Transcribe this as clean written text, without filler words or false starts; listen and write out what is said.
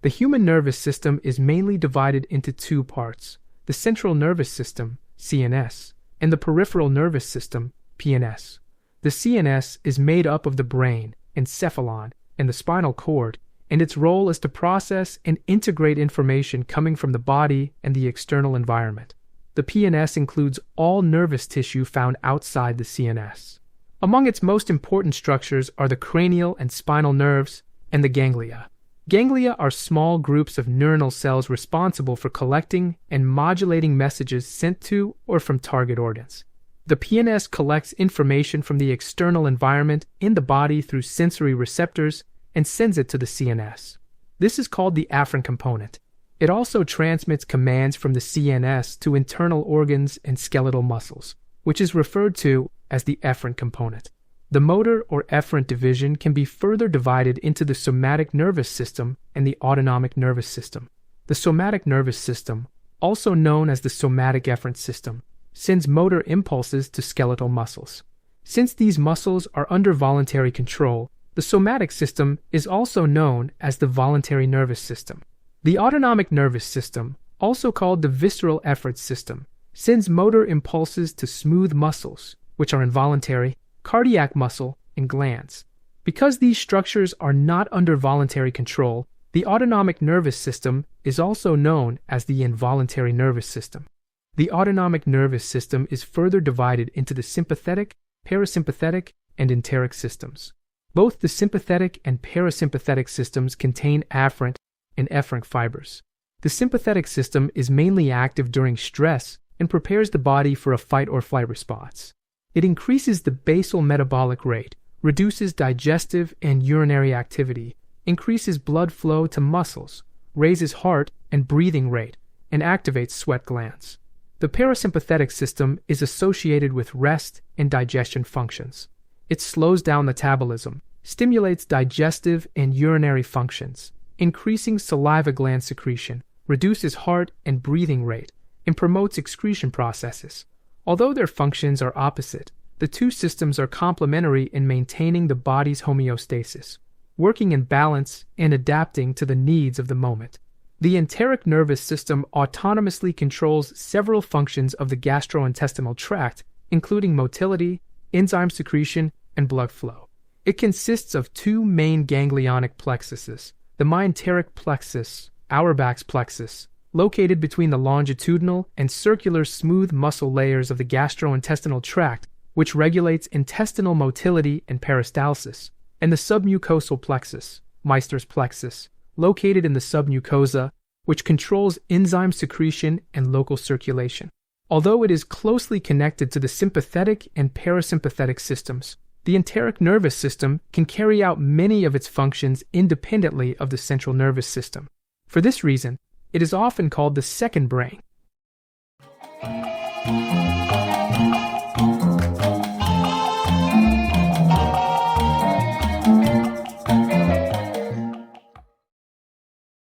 The human nervous system is mainly divided into two parts: the central nervous system, CNS, and the peripheral nervous system, PNS. The CNS is made up of the brain, encephalon, and the spinal cord, and its role is to process and integrate information coming from the body and the external environment. The PNS includes all nervous tissue found outside the CNS. Among its most important structures are the cranial and spinal nerves and the ganglia. Ganglia are small groups of neuronal cells responsible for collecting and modulating messages sent to or from target organs. The PNS collects information from the external environment in the body through sensory receptors and sends it to the CNS. This is called the afferent component. It also transmits commands from the CNS to internal organs and skeletal muscles, which is referred to as the efferent component. The motor or efferent division can be further divided into the somatic nervous system and the autonomic nervous system. The somatic nervous system, also known as the somatic efferent system, sends motor impulses to skeletal muscles. Since these muscles are under voluntary control, the somatic system is also known as the voluntary nervous system. The autonomic nervous system, also called the visceral efferent system, sends motor impulses to smooth muscles, which are involuntary, cardiac muscle, and glands. Because these structures are not under voluntary control, the autonomic nervous system is also known as the involuntary nervous system. The autonomic nervous system is further divided into the sympathetic, parasympathetic, and enteric systems. Both the sympathetic and parasympathetic systems contain afferent and efferent fibers. The sympathetic system is mainly active during stress and prepares the body for a fight-or-flight response. It increases the basal metabolic rate, reduces digestive and urinary activity, increases blood flow to muscles, raises heart and breathing rate, and activates sweat glands. The parasympathetic system is associated with rest and digestion functions. It slows down metabolism, stimulates digestive and urinary functions, increasing saliva gland secretion, reduces heart and breathing rate, and promotes excretion processes. Although their functions are opposite, the two systems are complementary in maintaining the body's homeostasis, working in balance and adapting to the needs of the moment. The enteric nervous system autonomously controls several functions of the gastrointestinal tract, including motility, enzyme secretion, and blood flow. It consists of two main ganglionic plexuses, the myenteric plexus, Auerbach's plexus, located between the longitudinal and circular smooth muscle layers of the gastrointestinal tract, which regulates intestinal motility and peristalsis, and the submucosal plexus, Meister's plexus, located in the submucosa, which controls enzyme secretion and local circulation. Although it is closely connected to the sympathetic and parasympathetic systems, the enteric nervous system can carry out many of its functions independently of the central nervous system. For this reason, it is often called the second brain.